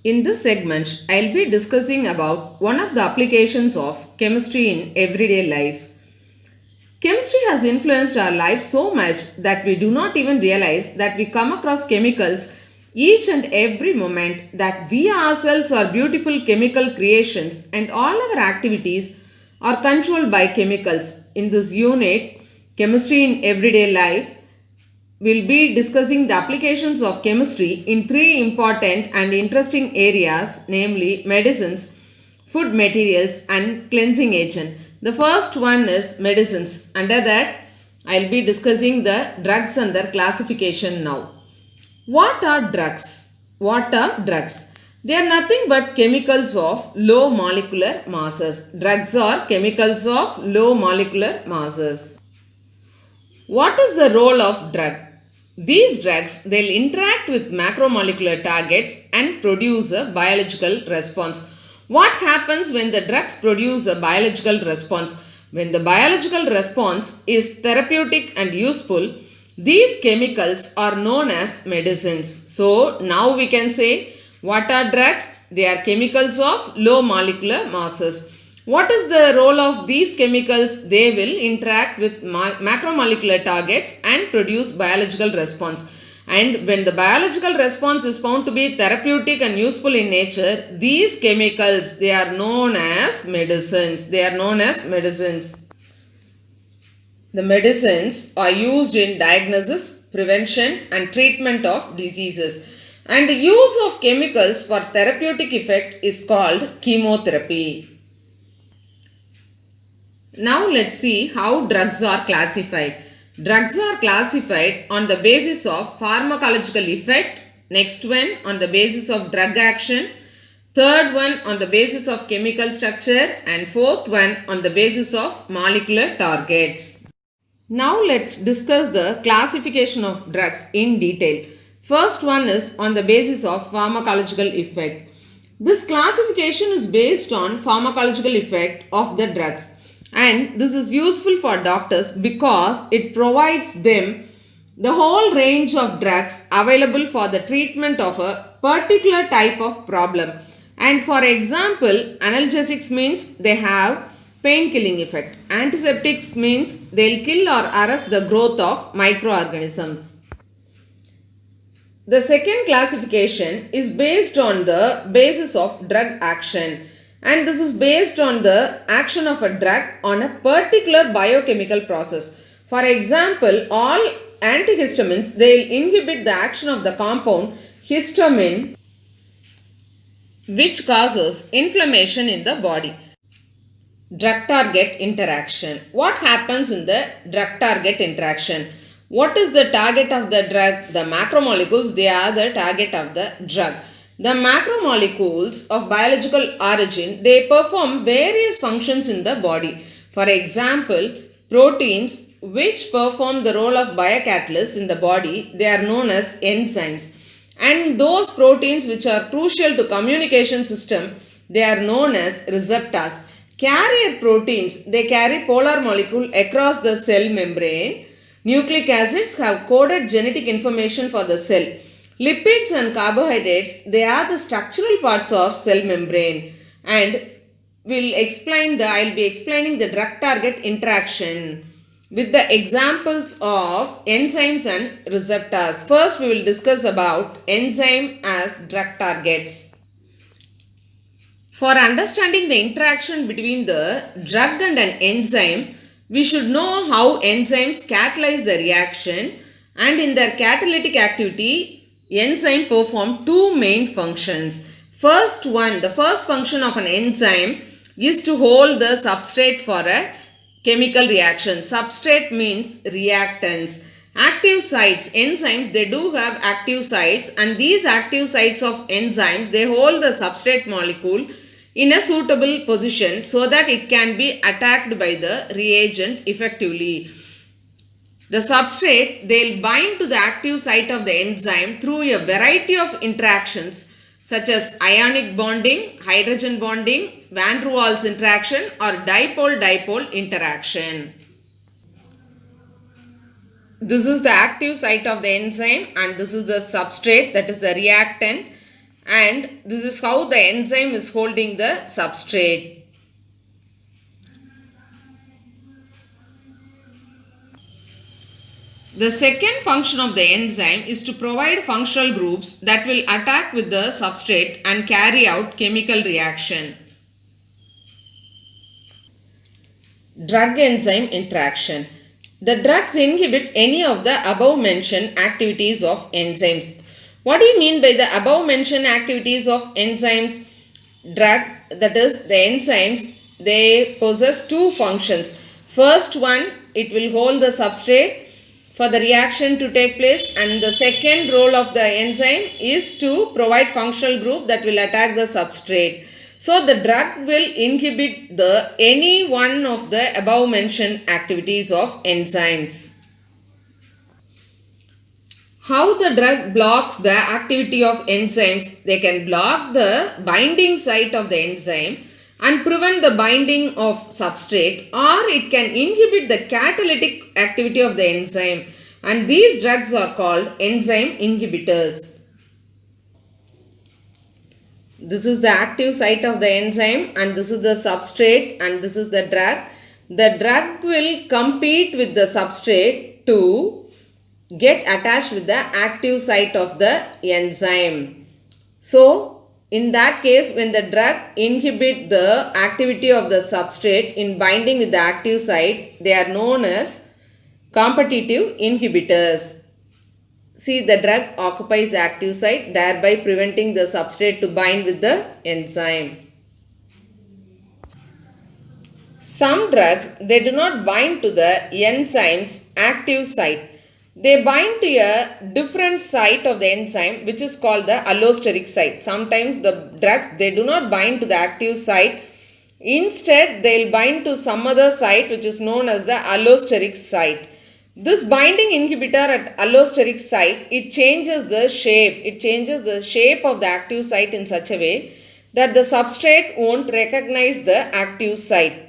In this segment, I'll be discussing about one of the applications of chemistry in everyday life. Chemistry has influenced our life so much that we do not even realize that we come across chemicals each and every moment, that we ourselves are beautiful chemical creations and all our activities are controlled by chemicals. In this unit, Chemistry in Everyday Life, we'll be discussing the applications of chemistry in three important and interesting areas, namely medicines, food materials, and cleansing agent. The first one is medicines. Under that, I'll be discussing the drugs and their classification now. What are drugs? What are drugs? They are nothing but chemicals of low molecular masses. Drugs are chemicals of low molecular masses. What is the role of drug? These drugs, they'll interact with macromolecular targets and produce a biological response. What happens when the drugs produce a biological response? When the biological response is therapeutic and useful, these chemicals are known as medicines. So now we can say, what are drugs? They are chemicals of low molecular masses. What is the role of these chemicals? They will interact with macromolecular targets and produce biological response. And when the biological response is found to be therapeutic and useful in nature, these chemicals, they are known as medicines. They are known as medicines. The medicines are used in diagnosis, prevention, and treatment of diseases. And the use of chemicals for therapeutic effect is called chemotherapy. Now let's see how drugs are classified. Drugs are classified on the basis of pharmacological effect, next one on the basis of drug action, third one on the basis of chemical structure, and fourth one on the basis of molecular targets. Now let's discuss the classification of drugs in detail. First one is on the basis of pharmacological effect. This classification is based on pharmacological effect of the drugs, and this is useful for doctors because it provides them the whole range of drugs available for the treatment of a particular type of problem. And for example, analgesics means they have pain killing effect. Antiseptics means they'll kill or arrest the growth of microorganisms. The second classification is based on the basis of drug action, and this is based on the action of a drug on a particular biochemical process. For example, all antihistamines, they will inhibit the action of the compound histamine, which causes inflammation in the body. Drug target interaction. What happens in the drug target interaction? What is the target of the drug? The macromolecules, they are the target of the drug. The macromolecules of biological origin, they perform various functions in the body. For example, proteins which perform the role of biocatalysts in the body, they are known as enzymes. And those proteins which are crucial to communication system, they are known as receptors. Carrier proteins, they carry polar molecule across the cell membrane. Nucleic acids have coded genetic information for the cell. Lipids and carbohydrates, they are the structural parts of cell membrane. And I'll be explaining the drug target interaction with the examples of enzymes and receptors. First, we will discuss about enzyme as drug targets. For understanding the interaction between the drug and an enzyme, we should know how enzymes catalyze the reaction, and in their catalytic activity, enzyme perform two main functions. The first function of an enzyme is to hold the substrate for a chemical reaction. Substrate means reactants. Active sites, enzymes, they do have active sites, and these active sites of enzymes, they hold the substrate molecule in a suitable position so that it can be attacked by the reagent effectively. The substrate, they'll bind to the active site of the enzyme through a variety of interactions such as ionic bonding, hydrogen bonding, van der Waals interaction, or dipole-dipole interaction. This is the active site of the enzyme, and this is the substrate, that is the reactant. and this is how the enzyme is holding the substrate. The second function of the enzyme is to provide functional groups that will attack with the substrate and carry out chemical reaction. Drug-enzyme interaction. The drugs inhibit any of the above mentioned activities of enzymes. What do you mean by the above mentioned activities of enzymes? That is, the enzymes, they possess two functions. First one, it will hold the substrate for the reaction to take place, and the second role of the enzyme is to provide functional group that will attack the substrate. So the drug will inhibit any one of the above mentioned activities of enzymes. How the drug blocks the activity of enzymes? They can block the binding site of the enzyme and prevent the binding of substrate, or it can inhibit the catalytic activity of the enzyme, and these drugs are called enzyme inhibitors. This is the active site of the enzyme and this is the substrate and this is the drug. The drug will compete with the substrate to get attached with the active site of the enzyme. So, in that case, when the drug inhibit the activity of the substrate in binding with the active site, they are known as competitive inhibitors. See, the drug occupies the active site, thereby preventing the substrate to bind with the enzyme. Some drugs, they do not bind to the enzyme's active site. They bind to a different site of the enzyme, which is called the allosteric site. Sometimes the drugs, they do not bind to the active site. Instead, they will bind to some other site which is known as the allosteric site. This binding inhibitor at allosteric site, it changes the shape. It changes the shape of the active site in such a way that the substrate won't recognize the active site.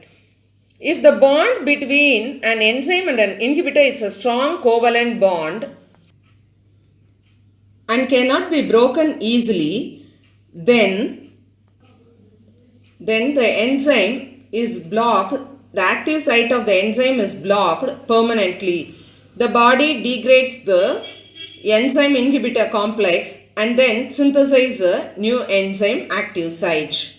If the bond between an enzyme and an inhibitor is a strong covalent bond and cannot be broken easily, then the enzyme is blocked, the active site of the enzyme is blocked permanently. The body degrades the enzyme inhibitor complex and then synthesizes a new enzyme active site.